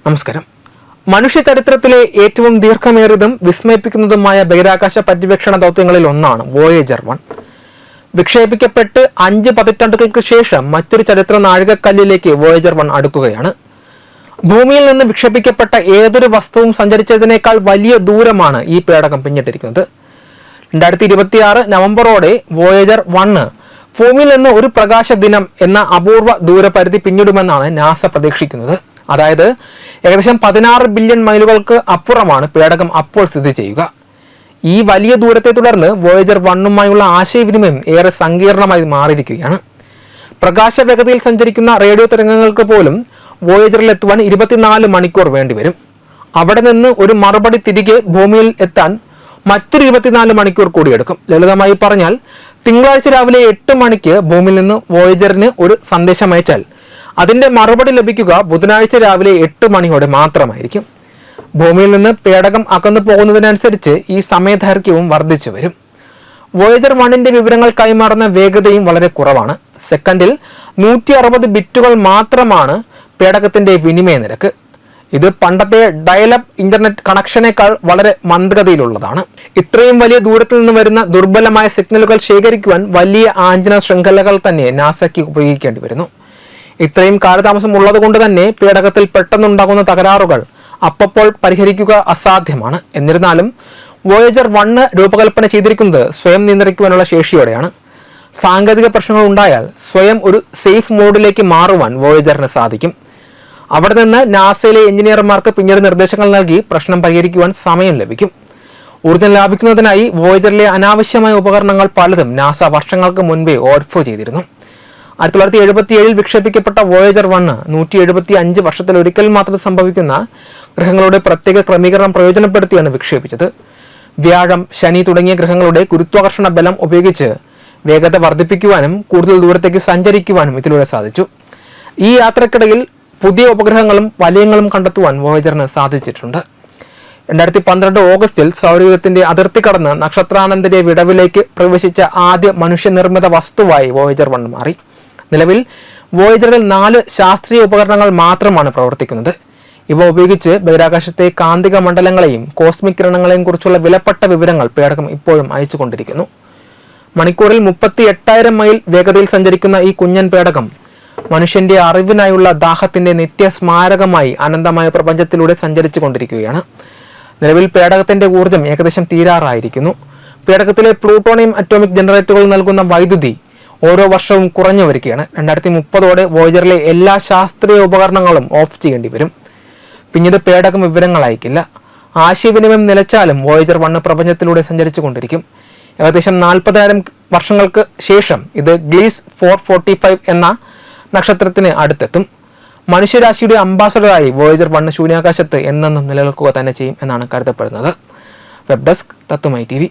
നമസ്കാരം. മനുഷ്യ ചരിത്രത്തിലെ ഏറ്റവും ദീർഘമേറിയതും വിസ്മയിപ്പിക്കുന്നതുമായ ബഹിരാകാശ പര്യവേക്ഷണ ദൗത്യങ്ങളിൽ ഒന്നാണ് വോയേജർ 1. വിക്ഷേപിക്കപ്പെട്ട് 5 പതിറ്റാണ്ടുകൾക്ക് ശേഷം മറ്റൊരു ചരിത്ര നാഴികക്കല്ലിലേക്ക് വോയേജർ 1 അടുക്കുകയാണ്. ഭൂമിയിൽ നിന്ന് വിക്ഷേപിക്കപ്പെട്ട ഏതൊരു വസ്തുവും സഞ്ചരിച്ചതിനേക്കാൾ വലിയ ദൂരമാണ് ഈ പേടകം പിന്നിട്ടിരിക്കുന്നത്. 2026 നവംബറോടെ വോയേജർ 1 ഭൂമിയിൽ നിന്ന് ഒരു പ്രകാശ ദിനം എന്ന അപൂർവ ദൂരപരിധി പിന്നിടുമെന്നാണ് നാസ പ്രതീക്ഷിക്കുന്നത്. അതായത് ഏകദേശം 16 ബില്യൺ മൈലുകൾക്ക് അപ്പുറമാണ് പേടകം അപ്പോൾ സ്ഥിതി ചെയ്യുക. ഈ വലിയ ദൂരത്തെ തുടർന്ന് വോയേജർ 1 ആശയവിനിമയം ഏറെ സങ്കീർണമായി മാറിയിരിക്കുകയാണ്. പ്രകാശ വേഗതയിൽ സഞ്ചരിക്കുന്ന റേഡിയോ തരംഗങ്ങൾക്ക് പോലും വോയേജറിലെത്തുവാൻ 24 മണിക്കൂർ വേണ്ടിവരും. അവിടെ നിന്ന് ഒരു മറുപടി തിരികെ ഭൂമിയിൽ എത്താൻ മറ്റൊരു 24 മണിക്കൂർ കൂടി എടുക്കും. ലളിതമായി പറഞ്ഞാൽ തിങ്കളാഴ്ച രാവിലെ 8 മണിക്ക് ഭൂമിയിൽ നിന്ന് വോയേജറിന് ഒരു സന്ദേശം അയച്ചാൽ അതിന്റെ മറുപടി ലഭിക്കുക ബുധനാഴ്ച രാവിലെ 8 മണിയോടെ മാത്രമായിരിക്കും. ഭൂമിയിൽ നിന്ന് പേടകം അകന്നു പോകുന്നതിനനുസരിച്ച് ഈ സമയദൈർഘ്യവും വർദ്ധിച്ചു വരും. വോയേജർ 1 വിവരങ്ങൾ കൈമാറുന്ന വേഗതയും വളരെ കുറവാണ്. സെക്കൻഡിൽ 160 ബിറ്റുകൾ മാത്രമാണ് പേടകത്തിന്റെ വിനിമയ നിരക്ക്. ഇത് പണ്ടത്തെ ഡയലപ്പ് ഇന്റർനെറ്റ് കണക്ഷനേക്കാൾ വളരെ മന്ദഗതിയിലുള്ളതാണ്. ഇത്രയും വലിയ ദൂരത്തിൽ നിന്ന് വരുന്ന ദുർബലമായ സിഗ്നലുകൾ ശേഖരിക്കുവാൻ വലിയ ആന്റിന ശൃംഖലകൾ തന്നെ നാസയ്ക്ക് ഉപയോഗിക്കേണ്ടി വരുന്നു. ഇത്രയും കാലതാമസം ഉള്ളതുകൊണ്ട് തന്നെ പേടകത്തിൽ പെട്ടെന്നുണ്ടാകുന്ന തകരാറുകൾ അപ്പോൾ പരിഹരിക്കുക അസാധ്യമാണ്. എന്നിരുന്നാലും വോയേജർ 1 രൂപകൽപ്പന ചെയ്തിരിക്കുന്നത് സ്വയം നിയന്ത്രിക്കുവാനുള്ള ശേഷിയോടെയാണ്. സാങ്കേതിക പ്രശ്നങ്ങൾ ഉണ്ടായാൽ സ്വയം ഒരു സേഫ് മോഡിലേക്ക് മാറുവാൻ വോയേജറിന് സാധിക്കും. അവിടെ നിന്ന് നാസയിലെ എഞ്ചിനീയർമാർക്ക് പിന്നീട് നിർദ്ദേശങ്ങൾ നൽകി പ്രശ്നം പരിഹരിക്കുവാൻ സമയം ലഭിക്കും. ഊർജ്ജം ലാഭിക്കുന്നതിനായി വോയേജറിലെ അനാവശ്യമായ ഉപകരണങ്ങൾ പലതും നാസ വർഷങ്ങൾക്ക് മുൻപേ ഓവർഫ്ലോ ചെയ്തിരുന്നു. 1977 വിക്ഷേപിക്കപ്പെട്ട വോയേജർ 1 175 വർഷത്തിൽ ഒരിക്കൽ മാത്രം സംഭവിക്കുന്ന ഗ്രഹങ്ങളുടെ പ്രത്യേക ക്രമീകരണം പ്രയോജനപ്പെടുത്തിയാണ് വിക്ഷേപിച്ചത്. വ്യാഴം, ശനി തുടങ്ങിയ ഗ്രഹങ്ങളുടെ ഗുരുത്വാകർഷണ ബലം ഉപയോഗിച്ച് വേഗത വർദ്ധിപ്പിക്കുവാനും കൂടുതൽ ദൂരത്തേക്ക് സഞ്ചരിക്കുവാനും ഇതിലൂടെ സാധിച്ചു. ഈ യാത്രക്കിടയിൽ പുതിയ ഉപഗ്രഹങ്ങളും വലയങ്ങളും കണ്ടെത്തുവാൻ വോയേജറിന് സാധിച്ചിട്ടുണ്ട്. 2012 ഓഗസ്റ്റിൽ സൗരയൂഥത്തിന്റെ അതിർത്തി കടന്ന് നക്ഷത്രാനന്തര വിടവിലേക്ക് പ്രവേശിച്ച ആദ്യ മനുഷ്യനിർമ്മിത വസ്തുവായി വോയേജർ 1 മാറി. നിലവിൽ വോയേജറിൽ 4 ശാസ്ത്രീയ ഉപകരണങ്ങൾ മാത്രമാണ് പ്രവർത്തിക്കുന്നത്. ഇവ ഉപയോഗിച്ച് ബഹിരാകാശത്തെ കാന്തിക മണ്ഡലങ്ങളെയും കോസ്മിക് കിരണങ്ങളെയും കുറിച്ചുള്ള വിലപ്പെട്ട വിവരങ്ങൾ പേടകം ഇപ്പോഴും അയച്ചുകൊണ്ടിരിക്കുന്നു. മണിക്കൂറിൽ 38,000 മൈൽ വേഗതയിൽ സഞ്ചരിക്കുന്ന ഈ കുഞ്ഞൻ പേടകം മനുഷ്യന്റെ അറിവിനായുള്ള ദാഹത്തിന്റെ നിത്യസ്മാരകമായി അനന്തമായ പ്രപഞ്ചത്തിലൂടെ സഞ്ചരിച്ചു കൊണ്ടിരിക്കുകയാണ്. നിലവിൽ പേടകത്തിന്റെ ഊർജ്ജം ഏകദേശം തീരാറായിരിക്കുന്നു. പേടകത്തിലെ പ്ലൂട്ടോണിയം അറ്റോമിക് ജനറേറ്ററുകൾ നൽകുന്ന വൈദ്യുതി ഓരോ വർഷവും കുറഞ്ഞു വരികയാണ്. 2030 വോയേജറിലെ എല്ലാ ശാസ്ത്രീയ ഉപകരണങ്ങളും ഓഫ് ചെയ്യേണ്ടി വരും. പിന്നീട് പേടകം വിവരങ്ങൾ അയക്കില്ല. ആശയവിനിമയം നിലച്ചാലും വോയേജർ 1 പ്രപഞ്ചത്തിലൂടെ സഞ്ചരിച്ചു കൊണ്ടിരിക്കും. ഏകദേശം 40,000 വർഷങ്ങൾക്ക് ശേഷം ഇത് ഗ്ലീസ് 445 എന്ന നക്ഷത്രത്തിന് അടുത്തെത്തും. മനുഷ്യരാശിയുടെ അംബാസഡറായി വോയേജർ 1 ശൂന്യാകാശത്ത് എന്നെന്നും നിലനിൽക്കുക തന്നെ ചെയ്യും എന്നാണ് കരുതപ്പെടുന്നത്. വെബ് ഡെസ്ക് തത്വമൈ TV.